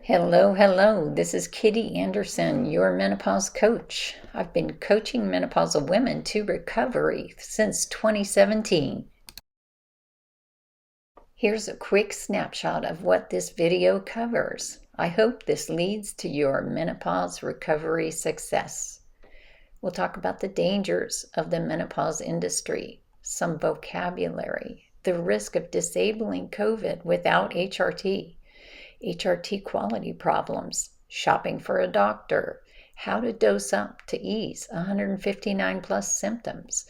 Hello, hello. This is Kitty Anderson, your menopause coach. I've been coaching menopausal women to recovery since 2017. Here's a quick snapshot of what this video covers. I hope this leads to your menopause recovery success. We'll talk about the dangers of the menopause industry, some vocabulary, the risk of disabling COVID without HRT quality problems, shopping for a doctor, how to dose up to ease 159 plus symptoms,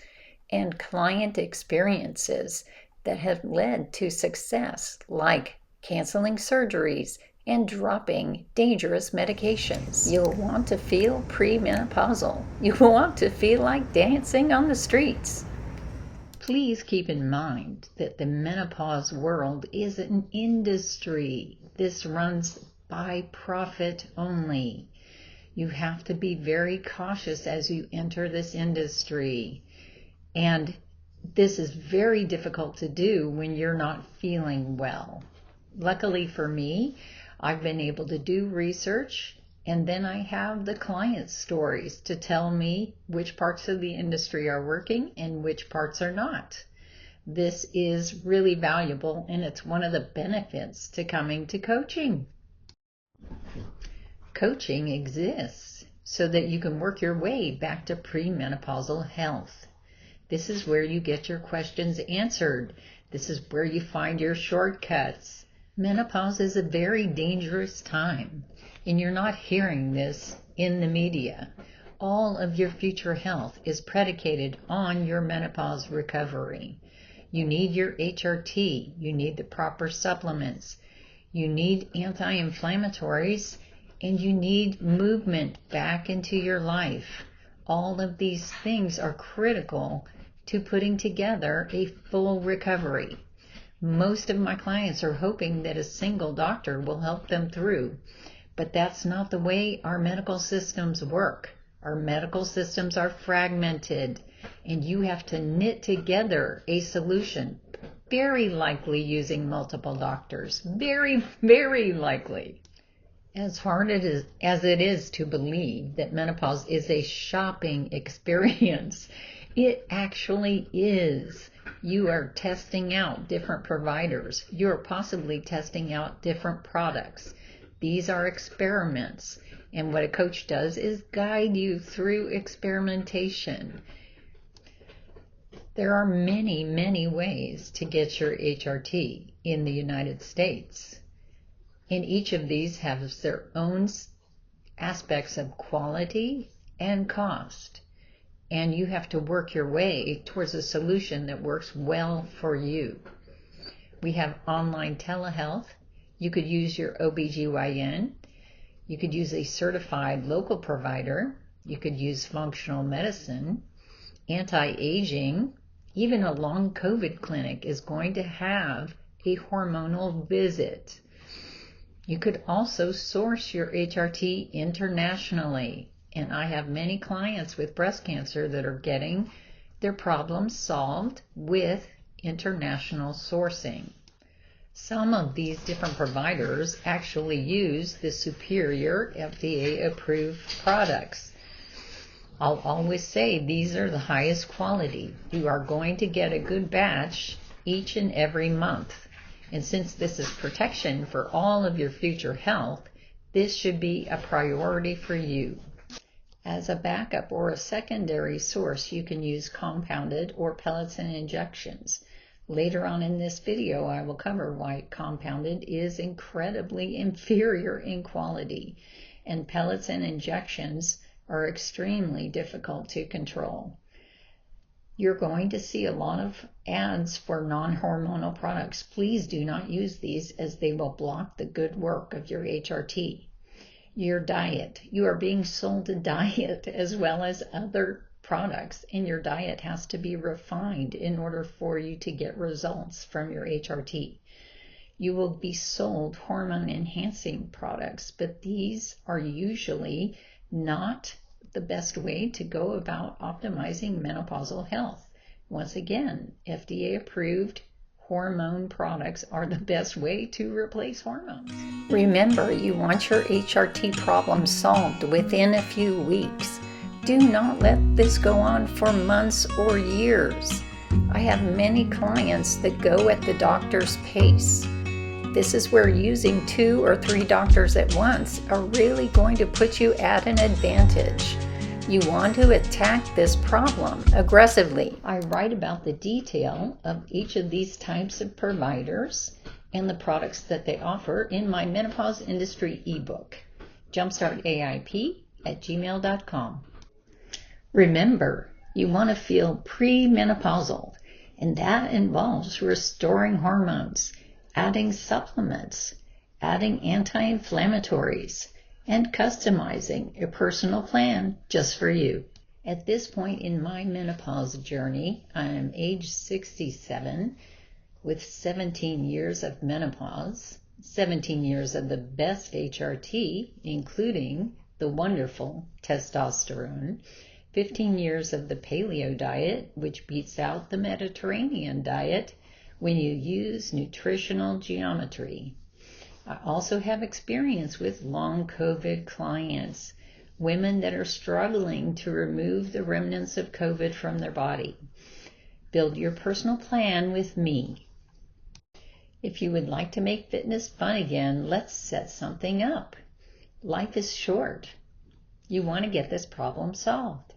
and client experiences that have led to success, like canceling surgeries and dropping dangerous medications. You'll want to feel premenopausal. You want to feel like dancing on the streets. Please keep in mind that the menopause world is an industry. This runs by profit only. You have to be very cautious as you enter this industry. And this is very difficult to do when you're not feeling well. Luckily for me, I've been able to do research, and then I have the client stories to tell me which parts of the industry are working and which parts are not. This is really valuable, and it's one of the benefits to coming to coaching. Coaching exists so that you can work your way back to premenopausal health. This is where you get your questions answered. This is where you find your shortcuts. Menopause is a very dangerous time, and you're not hearing this in the media. All of your future health is predicated on your menopause recovery. You need your HRT. You need the proper supplements. You need anti-inflammatories, and you need movement back into your life. All of these things are critical to putting together a full recovery. Most of my clients are hoping that a single doctor will help them through, but that's not the way our medical systems work. Our medical systems are fragmented, and you have to knit together a solution, very likely using multiple doctors. Very, very likely. As hard as it is to believe that menopause is a shopping experience, it actually is. You are testing out different providers. You're possibly testing out different products. These are experiments, and what a coach does is guide you through experimentation. There are many, many ways to get your HRT in the United States. And each of these has their own aspects of quality and cost. And you have to work your way towards a solution that works well for you. We have online telehealth. You could use your OBGYN. You could use a certified local provider. You could use functional medicine, anti-aging. Even a long COVID clinic is going to have a hormonal visit. You could also source your HRT internationally. And I have many clients with breast cancer that are getting their problems solved with international sourcing. Some of these different providers actually use the superior FDA-approved products. I'll always say these are the highest quality. You are going to get a good batch each and every month. And since this is protection for all of your future health, this should be a priority for you. As a backup or a secondary source, you can use compounded or pellets and injections. Later on in this video, I will cover why compounded is incredibly inferior in quality, and pellets and injections are extremely difficult to control. You're going to see a lot of ads for non-hormonal products. Please do not use these, as they will block the good work of your HRT. Your diet. You are being sold a diet as well as other products, and your diet has to be refined in order for you to get results from your HRT. You will be sold hormone-enhancing products, but these are usually not the best way to go about optimizing menopausal health. Once again, FDA-approved hormone products are the best way to replace hormones. Remember, you want your HRT problem solved within a few weeks. Do not let this go on for months or years. I have many clients that go at the doctor's pace. This is where using 2 or 3 doctors at once are really going to put you at an advantage. You want to attack this problem aggressively. I write about the detail of each of these types of providers and the products that they offer in my Menopause Industry ebook, jumpstartaip@gmail.com. Remember, you want to feel premenopausal, and that involves restoring hormones, adding supplements, adding anti-inflammatories, and customizing a personal plan just for you. At this point in my menopause journey, I am age 67 with 17 years of menopause, 17 years of the best HRT, including the wonderful testosterone, 15 years of the paleo diet, which beats out the Mediterranean diet when you use nutritional geometry. I also have experience with long COVID clients, women that are struggling to remove the remnants of COVID from their body. Build your personal plan with me. If you would like to make fitness fun again, let's set something up. Life is short. You want to get this problem solved.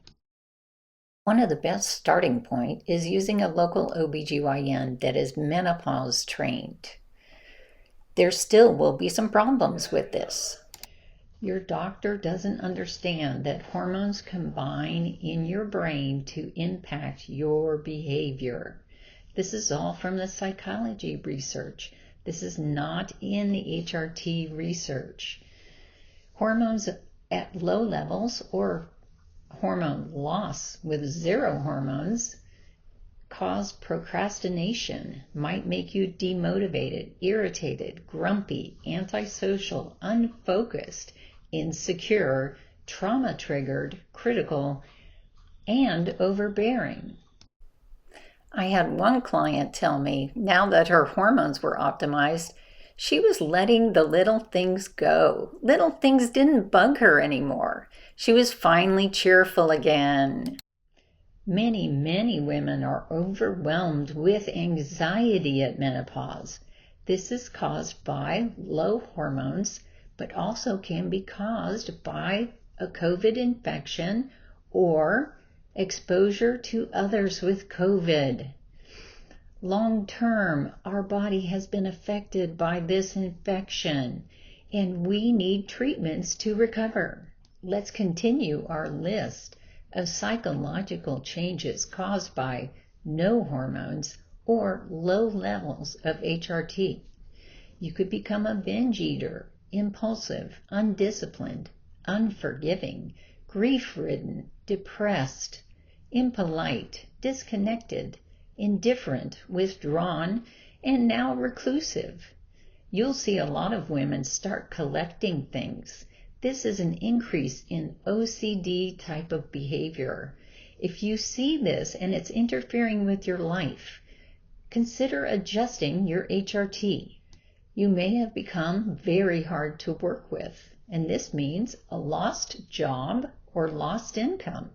One of the best starting points is using a local OBGYN that is menopause trained. There still will be some problems with this. Your doctor doesn't understand that hormones combine in your brain to impact your behavior. This is all from the psychology research. This is not in the HRT research. Hormones at low levels or hormone loss with 0 hormones cause procrastination, might make you demotivated, irritated, grumpy, antisocial, unfocused, insecure, trauma-triggered, critical, and overbearing. I had one client tell me now that her hormones were optimized, she was letting the little things go. Little things didn't bug her anymore. She was finally cheerful again. Many women are overwhelmed with anxiety at menopause. This is caused by low hormones, but also can be caused by a COVID infection or exposure to others with COVID. Long term, our body has been affected by this infection, and we need treatments to recover. Let's continue our list of psychological changes caused by no hormones or low levels of HRT. You could become a binge eater, impulsive, undisciplined, unforgiving, grief-ridden, depressed, impolite, disconnected, indifferent, withdrawn, and now reclusive. You'll see a lot of women start collecting things. This is an increase in OCD type of behavior. If you see this and it's interfering with your life, consider adjusting your HRT. You may have become very hard to work with, and this means a lost job or lost income.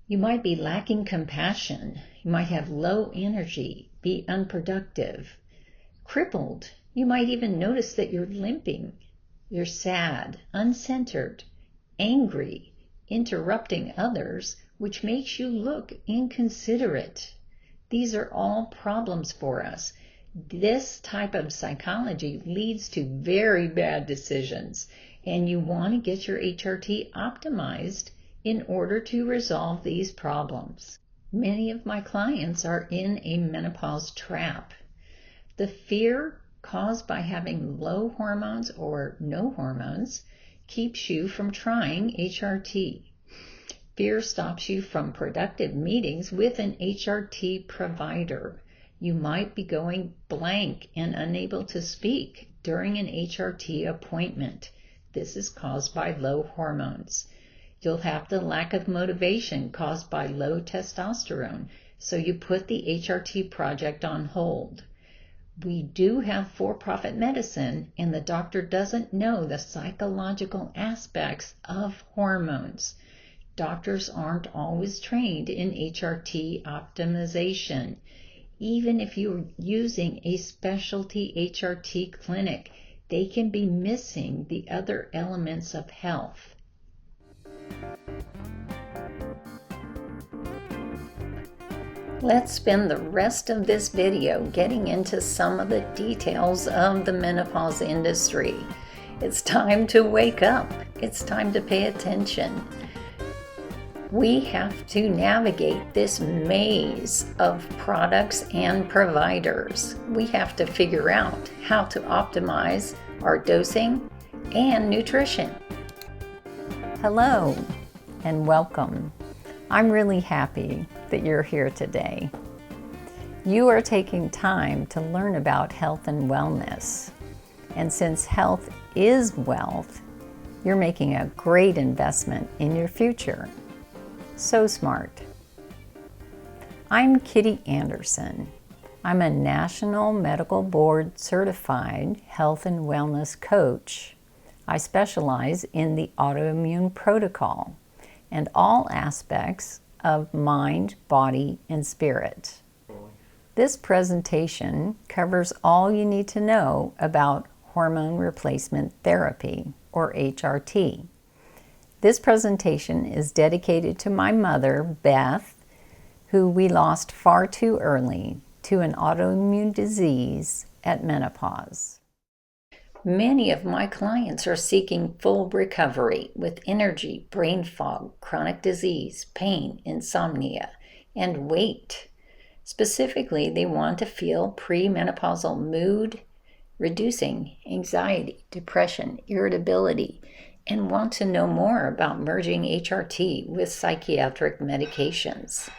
You might be lacking compassion. You might have low energy, be unproductive, crippled. You might even notice that you're limping. You're sad, uncentered, angry, interrupting others, which makes you look inconsiderate. These are all problems for us. This type of psychology leads to very bad decisions, and you want to get your HRT optimized in order to resolve these problems. Many of my clients are in a menopause trap. The fear caused by having low hormones or no hormones keeps you from trying HRT. Fear stops you from productive meetings with an HRT provider. You might be going blank and unable to speak during an HRT appointment. This is caused by low hormones. You'll have the lack of motivation caused by low testosterone, so you put the HRT project on hold. We do have for-profit medicine, and the doctor doesn't know the psychological aspects of hormones. Doctors aren't always trained in HRT optimization. Even if you're using a specialty HRT clinic, they can be missing the other elements of health. Let's spend the rest of this video getting into some of the details of the menopause industry. It's time to wake up. It's time to pay attention. We have to navigate this maze of products and providers. We have to figure out how to optimize our dosing and nutrition. Hello and welcome. I'm really happy that you're here today. You are taking time to learn about health and wellness. And since health is wealth, you're making a great investment in your future. So smart. I'm Kitty Anderson. I'm a National Medical Board certified health and wellness coach. I specialize in the autoimmune protocol and all aspects of mind, body, and spirit. This presentation covers all you need to know about hormone replacement therapy, or HRT. This presentation is dedicated to my mother, Beth, who we lost far too early to an autoimmune disease at menopause. Many of my clients are seeking full recovery with energy, brain fog, chronic disease, pain, insomnia, and weight. Specifically, they want to feel premenopausal mood, reducing anxiety, depression, irritability, and want to know more about merging HRT with psychiatric medications.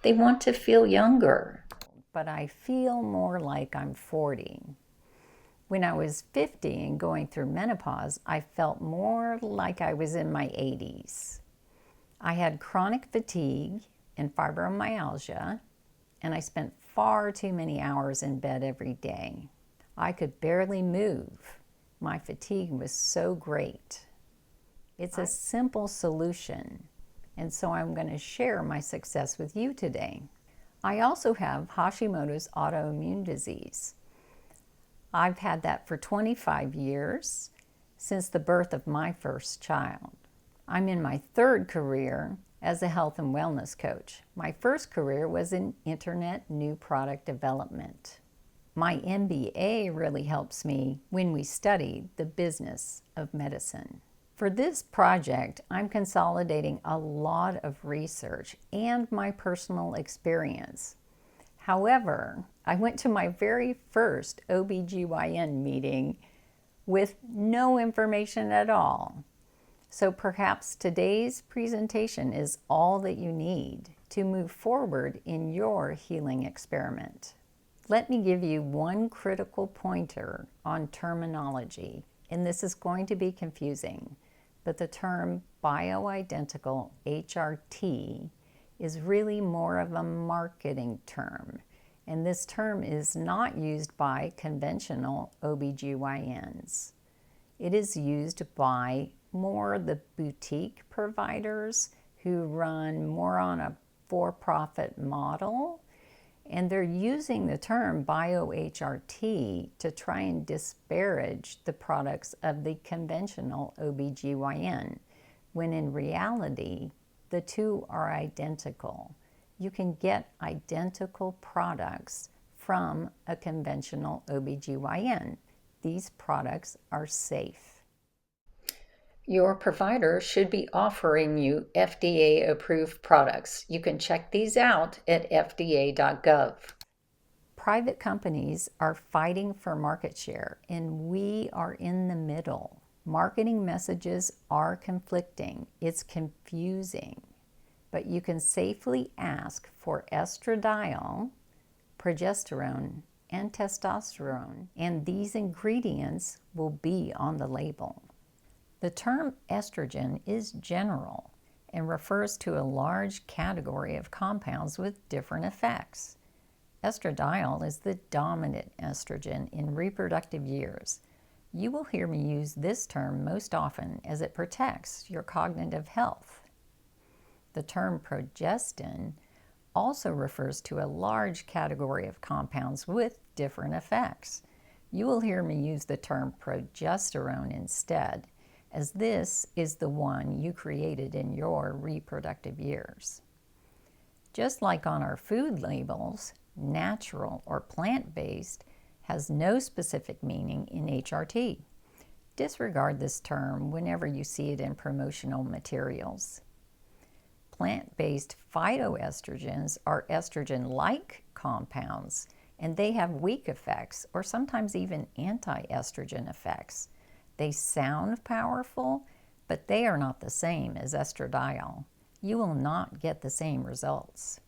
They want to feel younger, but I feel more like I'm 40. When I was 50 and going through menopause, I felt more like I was in my 80s. I had chronic fatigue and fibromyalgia, and I spent far too many hours in bed every day. I could barely move. My fatigue was so great. It's a simple solution, and so I'm going to share my success with you today. I also have Hashimoto's autoimmune disease. I've had that for 25 years, since the birth of my first child. I'm in my third career as a health and wellness coach. My first career was in internet new product development. My MBA really helps me when we study the business of medicine. For this project, I'm consolidating a lot of research and my personal experience. However, I went to my very first OBGYN meeting with no information at all. So perhaps today's presentation is all that you need to move forward in your healing experiment. Let me give you one critical pointer on terminology, and this is going to be confusing, but the term bioidentical HRT is really more of a marketing term, and this term is not used by conventional OBGYNs. It is used by more the boutique providers who run more on a for-profit model, and they're using the term bio-HRT to try and disparage the products of the conventional OBGYN, when in reality, the two are identical. You can get identical products from a conventional OBGYN. These products are safe. Your provider should be offering you FDA-approved products. You can check these out at fda.gov. Private companies are fighting for market share, and we are in the middle. Marketing messages are conflicting. It's confusing. But you can safely ask for estradiol, progesterone, and testosterone, and these ingredients will be on the label. The term estrogen is general, and refers to a large category of compounds with different effects. Estradiol is the dominant estrogen in reproductive years. You will hear me use this term most often as it protects your cognitive health. The term progestin also refers to a large category of compounds with different effects. You will hear me use the term progesterone instead, as this is the one you created in your reproductive years. Just like on our food labels, natural or plant-based has no specific meaning in HRT. Disregard this term whenever you see it in promotional materials. Plant-based phytoestrogens are estrogen-like compounds, and they have weak effects or sometimes even anti-estrogen effects. They sound powerful, but they are not the same as estradiol. You will not get the same results.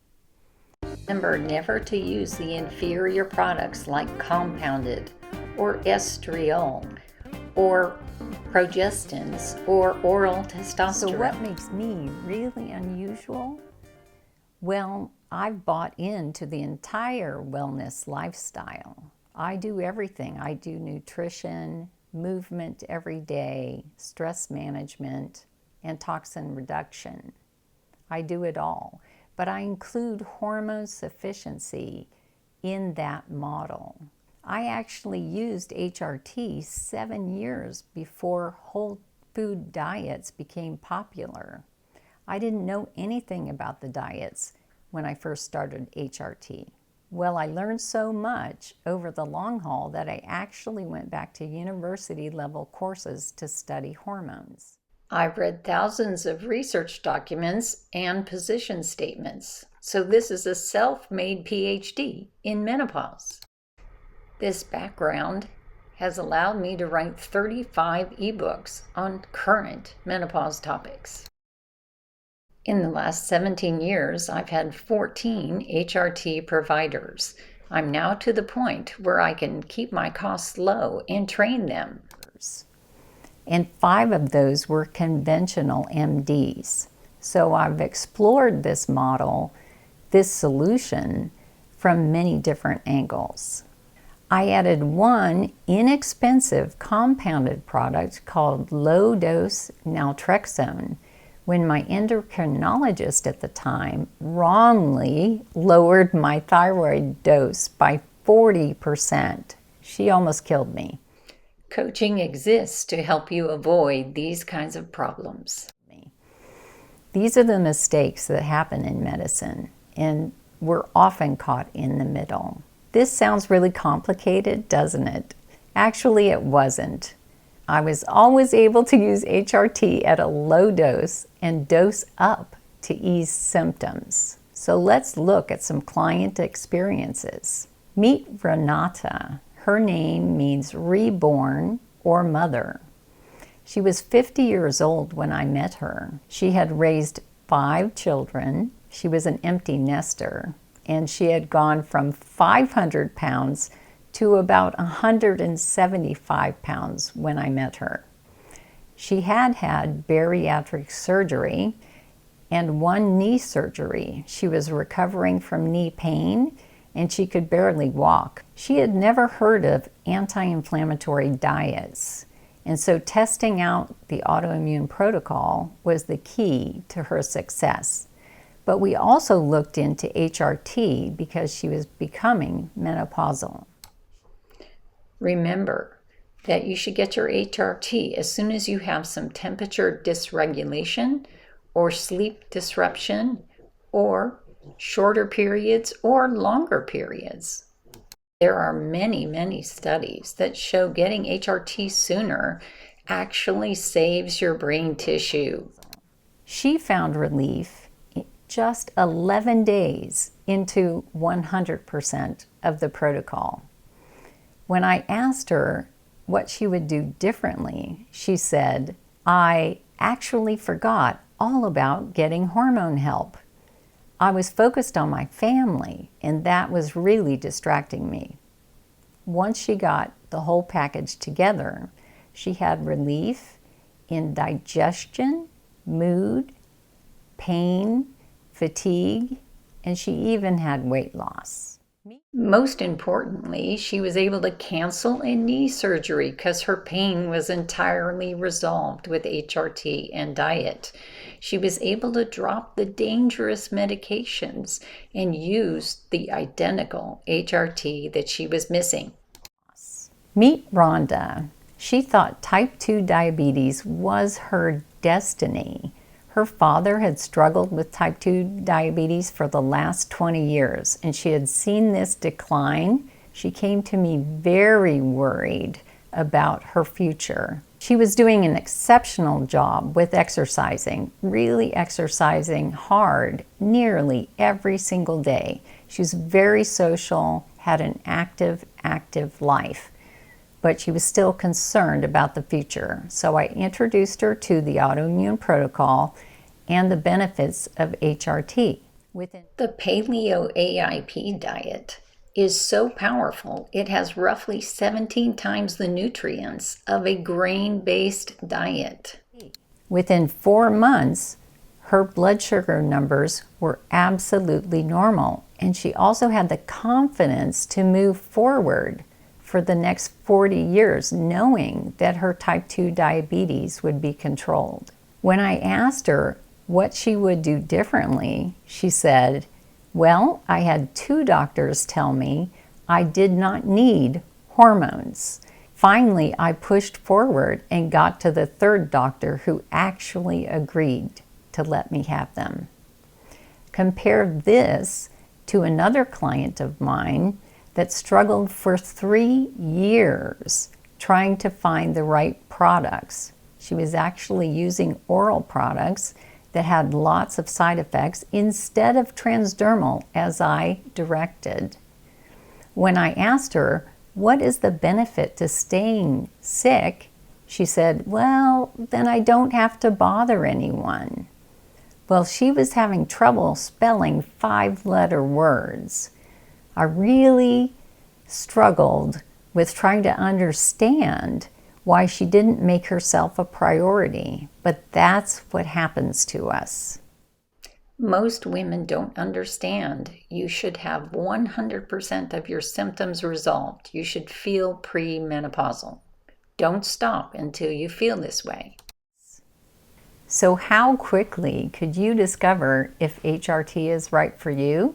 Remember never to use the inferior products like compounded or estriol or progestins or oral testosterone. So what makes me really unusual? Well, I've bought into the entire wellness lifestyle. I do everything. I do nutrition, movement every day, stress management, and toxin reduction. I do it all, but I include hormone sufficiency in that model. I actually used HRT 7 years before whole food diets became popular. I didn't know anything about the diets when I first started HRT. Well, I learned so much over the long haul that I actually went back to university level courses to study hormones. I've read thousands of research documents and position statements, so this is a self-made PhD in menopause. This background has allowed me to write 35 ebooks on current menopause topics. In the last 17 years, I've had 14 HRT providers. I'm now to the point where I can keep my costs low and train them. And 5 of those were conventional MDs. So I've explored this model, this solution, from many different angles. I added one inexpensive compounded product called low-dose naltrexone when my endocrinologist at the time wrongly lowered my thyroid dose by 40%. She almost killed me. Coaching exists to help you avoid these kinds of problems. These are the mistakes that happen in medicine, and we're often caught in the middle. This sounds really complicated, doesn't it? Actually, it wasn't. I was always able to use HRT at a low dose and dose up to ease symptoms. So let's look at some client experiences. Meet Renata. Her name means reborn or mother. She was 50 years old when I met her. She had raised 5 children. She was an empty nester, and she had gone from 500 pounds to about 175 pounds when I met her. She had had bariatric surgery and 1 knee surgery. She was recovering from knee pain, and she could barely walk. She had never heard of anti-inflammatory diets, and so testing out the autoimmune protocol was the key to her success. But we also looked into HRT because she was becoming menopausal. Remember that you should get your HRT as soon as you have some temperature dysregulation or sleep disruption or shorter periods or longer periods. There are many, many studies that show getting HRT sooner actually saves your brain tissue. She found relief just 11 days into 100% of the protocol. When I asked her what she would do differently, she said, "I actually forgot all about getting hormone help. I was focused on my family, and that was really distracting me." Once she got the whole package together, she had relief in digestion, mood, pain, fatigue, and she even had weight loss. Most importantly, she was able to cancel a knee surgery because her pain was entirely resolved with HRT and diet. She was able to drop the dangerous medications and use the identical HRT that she was missing. Meet Rhonda. She thought type 2 diabetes was her destiny. Her father had struggled with type 2 diabetes for the last 20 years, and she had seen this decline. She came to me very worried about her future. She was doing an exceptional job with exercising, really exercising hard nearly every single day. She was very social, had an active life, but she was still concerned about the future. So I introduced her to the autoimmune protocol and the benefits of HRT. The Paleo AIP diet is so powerful, it has roughly 17 times the nutrients of a grain-based diet. Within 4 months, her blood sugar numbers were absolutely normal, and she also had the confidence to move forward for the next 40 years, knowing that her type 2 diabetes would be controlled. When I asked her what she would do differently, she said, well, I had 2 doctors tell me I did not need hormones. Finally, I pushed forward and got to the 3rd doctor who actually agreed to let me have them. Compare this to another client of mine that struggled for 3 years trying to find the right products. She was actually using oral products that had lots of side effects instead of transdermal as I directed. When I asked her, what is the benefit to staying sick? She said, well, then I don't have to bother anyone. Well, she was having trouble spelling 5-letter words. I really struggled with trying to understand why she didn't make herself a priority, but that's what happens to us. Most women don't understand. You should have 100% of your symptoms resolved. You should feel premenopausal. Don't stop until you feel this way. So how quickly could you discover if HRT is right for you?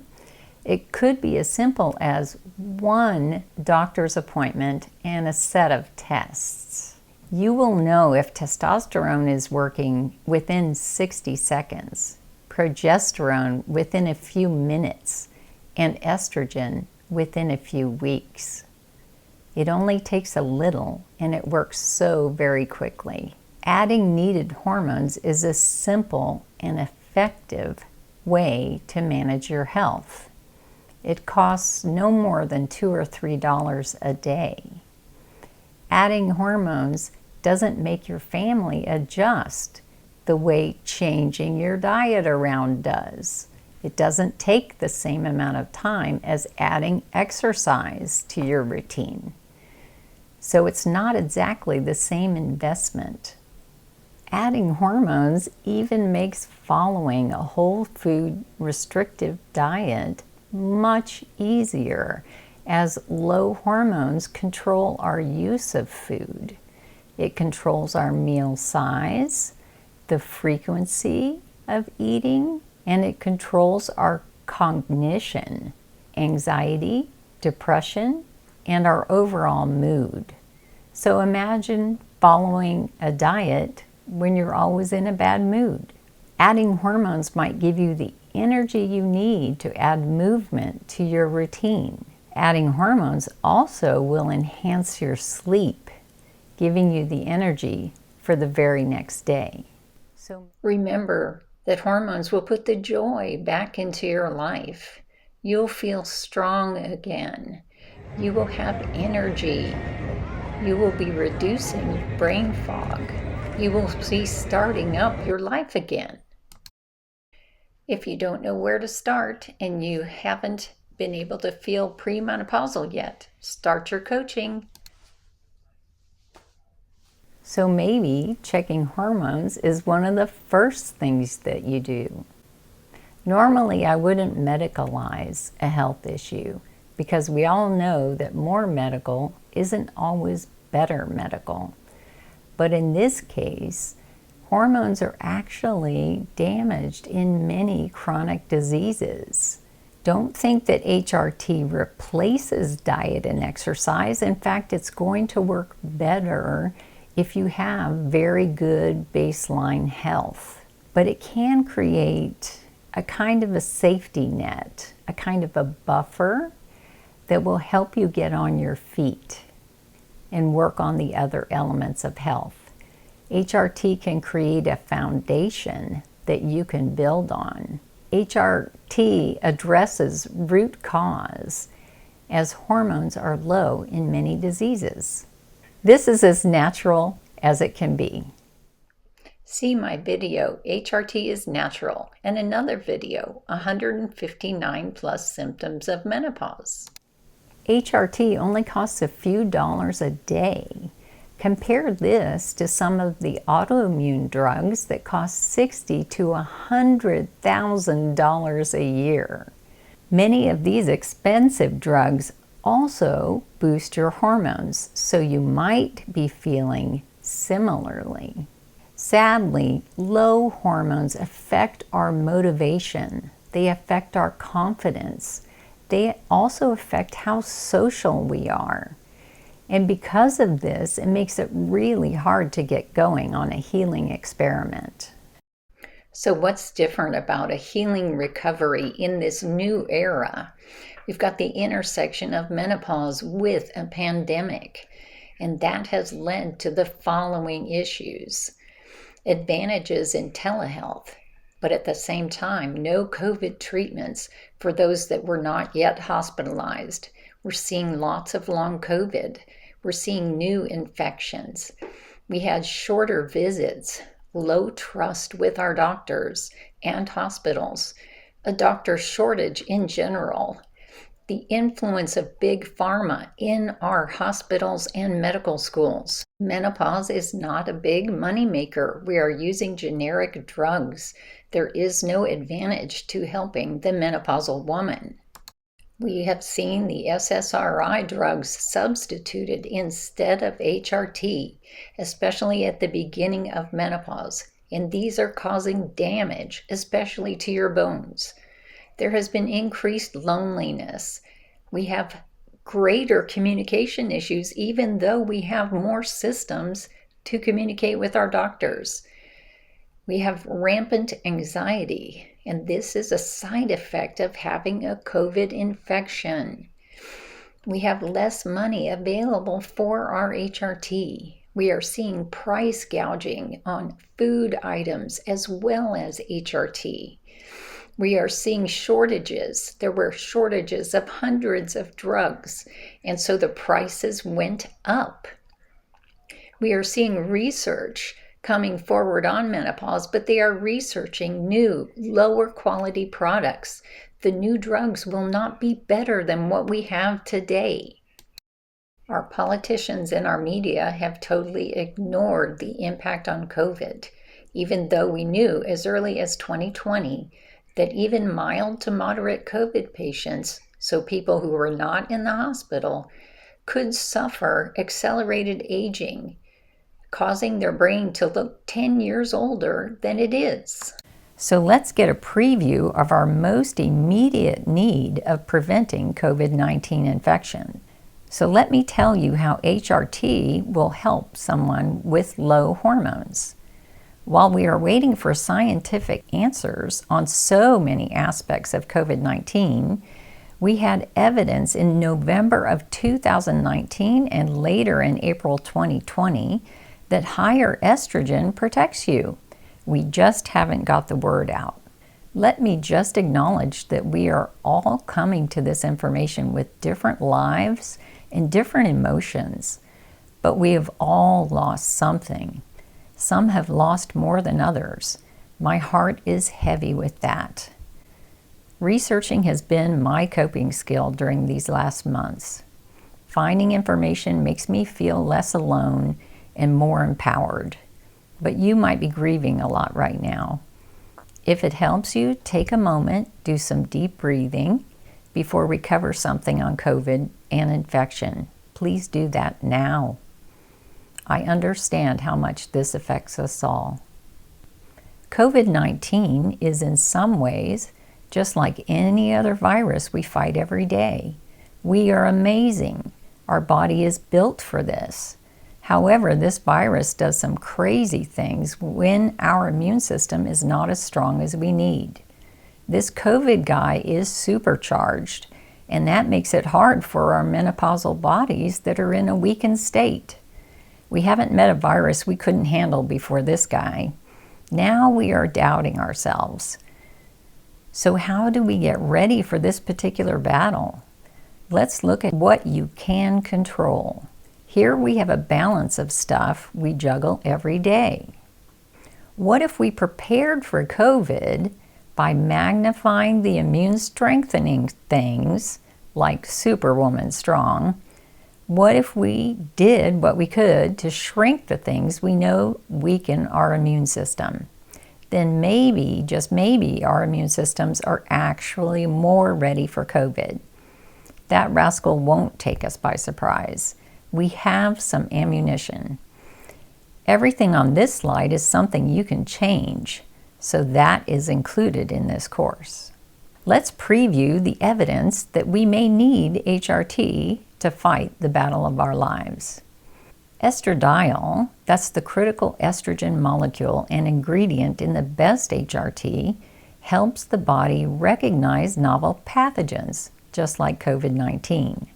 It could be as simple as 1 doctor's appointment and a set of tests. You will know if testosterone is working within 60 seconds, progesterone within a few minutes, and estrogen within a few weeks. It only takes a little, and it works so very quickly. Adding needed hormones is a simple and effective way to manage your health. It costs no more than $2 or $3 a day. Adding hormones doesn't make your family adjust the way changing your diet around does. It doesn't take the same amount of time as adding exercise to your routine. So it's not exactly the same investment. Adding hormones even makes following a whole food restrictive diet much easier, as low hormones control our use of food. It controls our meal size, the frequency of eating, and it controls our cognition, anxiety, depression, and our overall mood. So imagine following a diet when you're always in a bad mood. Adding hormones might give you the energy you need to add movement to your routine. Adding hormones also will enhance your sleep, giving you the energy for the very next day. So remember that hormones will put the joy back into your life. You'll feel strong again. You will have energy. You will be reducing brain fog. You will be starting up your life again. If you don't know where to start and you haven't been able to feel premenopausal yet, start your coaching. So maybe checking hormones is one of the first things that you do. Normally, I wouldn't medicalize a health issue because we all know that more medical isn't always better medical. But in this case, hormones are actually damaged in many chronic diseases. Don't think that HRT replaces diet and exercise. In fact, it's going to work better if you have very good baseline health. But it can create a kind of a safety net, a kind of a buffer that will help you get on your feet and work on the other elements of health. HRT can create a foundation that you can build on. HRT addresses root cause as hormones are low in many diseases. This is as natural as it can be. See my video, HRT is natural, and another video, 159 plus symptoms of menopause. HRT only costs a few dollars a day. Compare this to some of the autoimmune drugs that cost $60,000 to $100,000 a year. Many of these expensive drugs also boost your hormones, so you might be feeling similarly. Sadly, low hormones affect our motivation. They affect our confidence. They also affect how social we are. And because of this, it makes it really hard to get going on a healing experiment. So what's different about a healing recovery in this new era? We've got the intersection of menopause with a pandemic, and that has led to the following issues. Advantages in telehealth, but at the same time, no COVID treatments for those that were not yet hospitalized. We're seeing lots of long COVID. We're seeing new infections. We had shorter visits, low trust with our doctors and hospitals, a doctor shortage in general, the influence of big pharma in our hospitals and medical schools. Menopause is not a big moneymaker. We are using generic drugs. There is no advantage to helping the menopausal woman. We have seen the SSRI drugs substituted instead of HRT, especially at the beginning of menopause, and these are causing damage, especially to your bones. There has been increased loneliness. We have greater communication issues, even though we have more systems to communicate with our doctors. We have rampant anxiety, and this is a side effect of having a COVID infection. We have less money available for our HRT. We are seeing price gouging on food items as well as HRT. We are seeing shortages. There were shortages of hundreds of drugs, and so the prices went up. We are seeing research coming forward on menopause, but they are researching new, lower quality products. The new drugs will not be better than what we have today. Our politicians and our media have totally ignored the impact on COVID, even though we knew as early as 2020 that even mild to moderate COVID patients, so people who were not in the hospital, could suffer accelerated aging, causing their brain to look 10 years older than it is. So let's get a preview of our most immediate need of preventing COVID-19 infection. So let me tell you how HRT will help someone with low hormones. While we are waiting for scientific answers on so many aspects of COVID-19, we had evidence in November of 2019 and later in April 2020 that higher estrogen protects you. We just haven't got the word out. Let me just acknowledge that we are all coming to this information with different lives and different emotions, but we have all lost something. Some have lost more than others. My heart is heavy with that. Researching has been my coping skill during these last months. Finding information makes me feel less alone and more empowered. But you might be grieving a lot right now. If it helps you, take a moment, do some deep breathing before we cover something on COVID and infection. Please do that now. I understand how much this affects us all. COVID-19 is in some ways just like any other virus we fight every day. We are amazing. Our body is built for this. However, this virus does some crazy things when our immune system is not as strong as we need. This COVID guy is supercharged, and that makes it hard for our menopausal bodies that are in a weakened state. We haven't met a virus we couldn't handle before this guy. Now we are doubting ourselves. So how do we get ready for this particular battle? Let's look at what you can control. Here we have a balance of stuff we juggle every day. What if we prepared for COVID by magnifying the immune strengthening things like Superwoman strong? What if we did what we could to shrink the things we know weaken our immune system? Then maybe, just maybe, our immune systems are actually more ready for COVID. That rascal won't take us by surprise. We have some ammunition. Everything on this slide is something you can change, so that is included in this course. Let's preview the evidence that we may need HRT to fight the battle of our lives. Estradiol, that's the critical estrogen molecule and ingredient in the best HRT, helps the body recognize novel pathogens, just like COVID-19.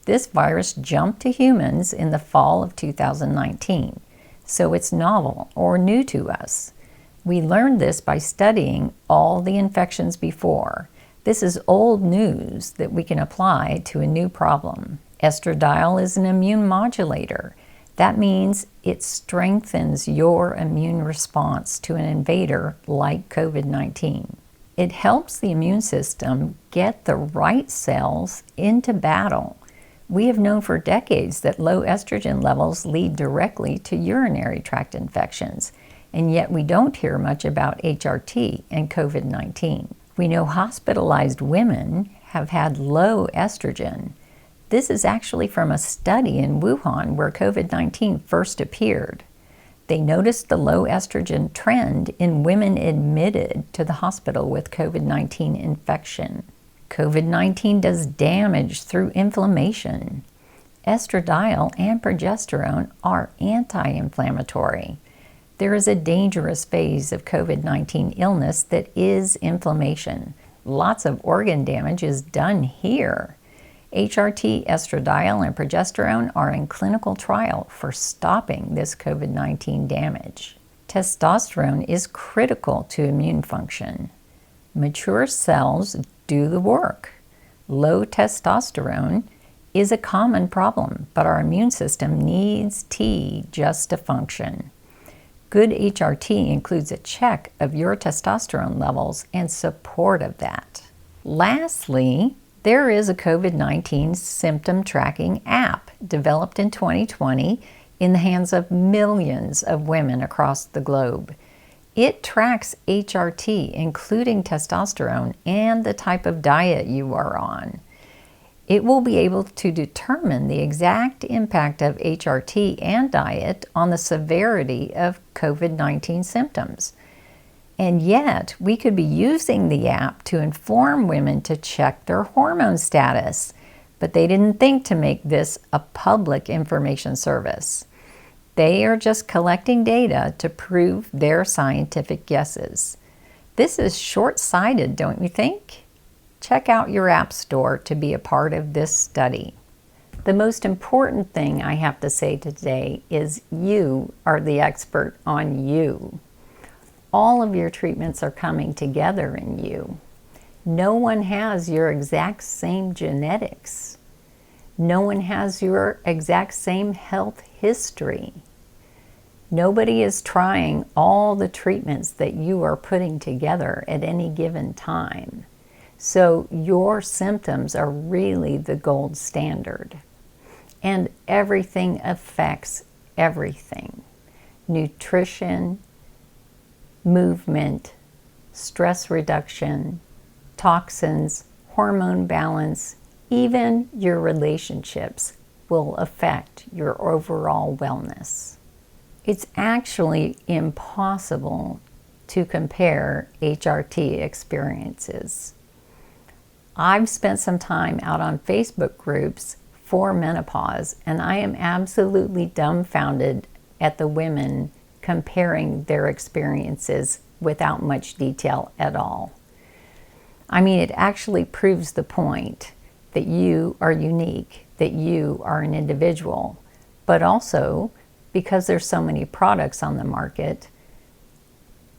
This virus jumped to humans in the fall of 2019, so it's novel or new to us. We learned this by studying all the infections before. This is old news that we can apply to a new problem. Estradiol is an immune modulator. That means it strengthens your immune response to an invader like COVID-19. It helps the immune system get the right cells into battle. We have known for decades that low estrogen levels lead directly to urinary tract infections, and yet we don't hear much about HRT and COVID-19. We know hospitalized women have had low estrogen. This is actually from a study in Wuhan where COVID-19 first appeared. They noticed the low estrogen trend in women admitted to the hospital with COVID-19 infection. COVID-19 does damage through inflammation. Estradiol and progesterone are anti-inflammatory. There is a dangerous phase of COVID-19 illness that is inflammation. Lots of organ damage is done here. HRT, estradiol, and progesterone are in clinical trial for stopping this COVID-19 damage. Testosterone is critical to immune function. Mature cells do the work. Low testosterone is a common problem, but our immune system needs T just to function. Good HRT includes a check of your testosterone levels and support of that. Lastly, there is a COVID-19 symptom tracking app developed in 2020 in the hands of millions of women across the globe. It tracks HRT, including testosterone, and the type of diet you are on. It will be able to determine the exact impact of HRT and diet on the severity of COVID-19 symptoms. And yet, we could be using the app to inform women to check their hormone status, but they didn't think to make this a public information service. They are just collecting data to prove their scientific guesses. This is short-sighted, don't you think? Check out your app store to be a part of this study. The most important thing I have to say today is you are the expert on you. All of your treatments are coming together in you. No one has your exact same genetics. No one has your exact same health history. Nobody is trying all the treatments that you are putting together at any given time. So your symptoms are really the gold standard. And everything affects everything. Nutrition, movement, stress reduction, toxins, hormone balance, even your relationships will affect your overall wellness. It's actually impossible to compare HRT experiences. I've spent some time out on Facebook groups for menopause, and I am absolutely dumbfounded at the women comparing their experiences without much detail at all. I mean, it actually proves the point that you are unique, that you are an individual, but also because there's so many products on the market,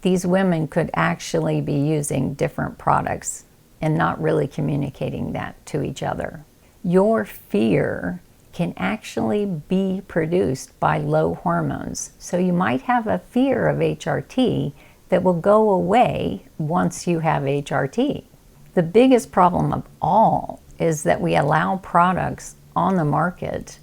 these women could actually be using different products and not really communicating that to each other. Your fear can actually be produced by low hormones. So you might have a fear of HRT that will go away once you have HRT. The biggest problem of all is that we allow products on the market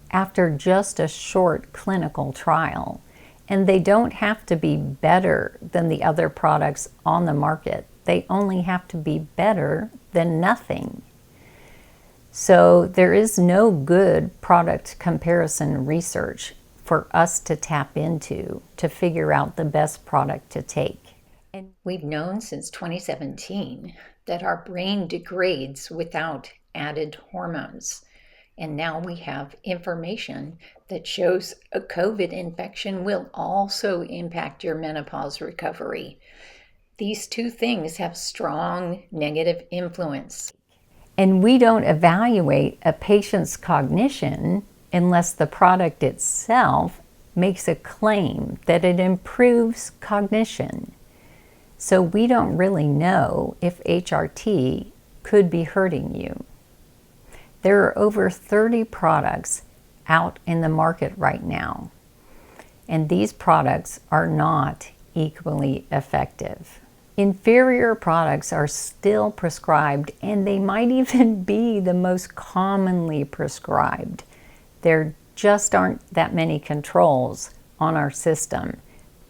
after just a short clinical trial, and they don't have to be better than the other products on the market. They only have to be better than nothing. So there is no good product comparison research for us to tap into to figure out the best product to take. And we've known since 2017 that our brain degrades without added hormones. And now we have information that shows a COVID infection will also impact your menopause recovery. These two things have strong negative influence. And we don't evaluate a patient's cognition unless the product itself makes a claim that it improves cognition. So we don't really know if HRT could be hurting you. There are over 30 products out in the market right now, and these products are not equally effective. Inferior products are still prescribed, and they might even be the most commonly prescribed. There just aren't that many controls on our system.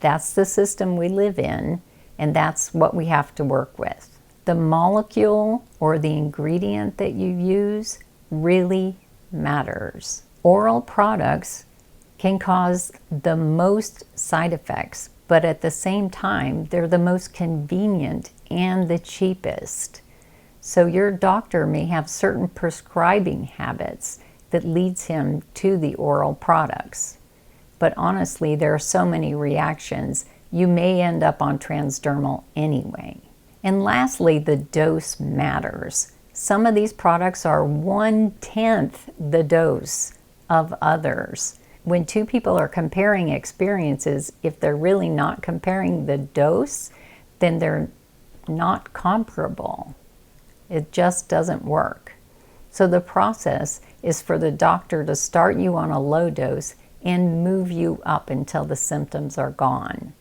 That's the system we live in, and that's what we have to work with. The molecule or the ingredient that you use really matters. Oral products can cause the most side effects, but at the same time, they're the most convenient and the cheapest. So your doctor may have certain prescribing habits that leads him to the oral products. But honestly, there are so many reactions, you may end up on transdermal anyway. And lastly, the dose matters. Some of these products are 1/10 the dose of others. When two people are comparing experiences, if they're really not comparing the dose, then they're not comparable. It just doesn't work. So the process is for the doctor to start you on a low dose and move you up until the symptoms are gone.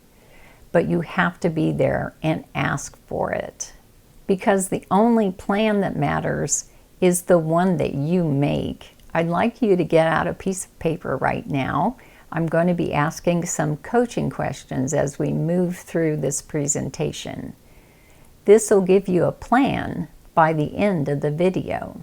But you have to be there and ask for it. Because the only plan that matters is the one that you make. I'd like you to get out a piece of paper right now. I'm going to be asking some coaching questions as we move through this presentation. This will give you a plan by the end of the video.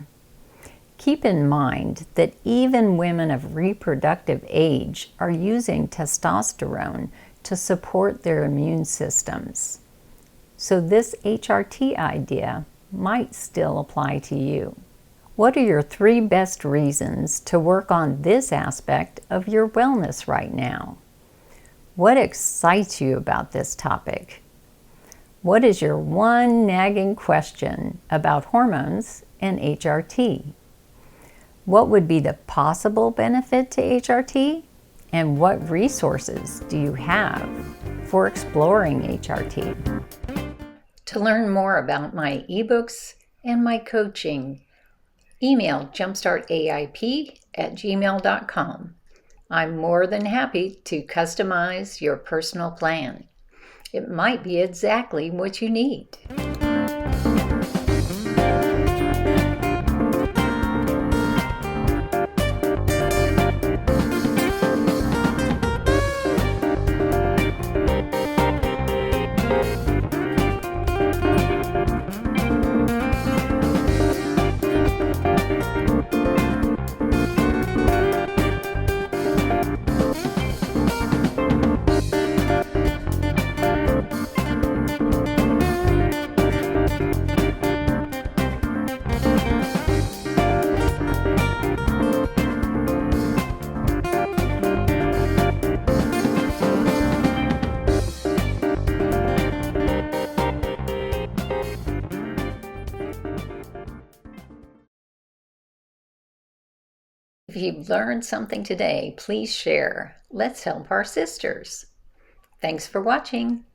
Keep in mind that even women of reproductive age are using testosterone to support their immune systems. So this HRT idea might still apply to you. What are your 3 best reasons to work on this aspect of your wellness right now? What excites you about this topic? What is your one nagging question about hormones and HRT? What would be the possible benefit to HRT? And what resources do you have for exploring HRT? To learn more about my ebooks and my coaching, email jumpstartaip@gmail.com. I'm more than happy to customize your personal plan. It might be exactly what you need. If you've learned something today, please share. Let's help our sisters. Thanks for watching.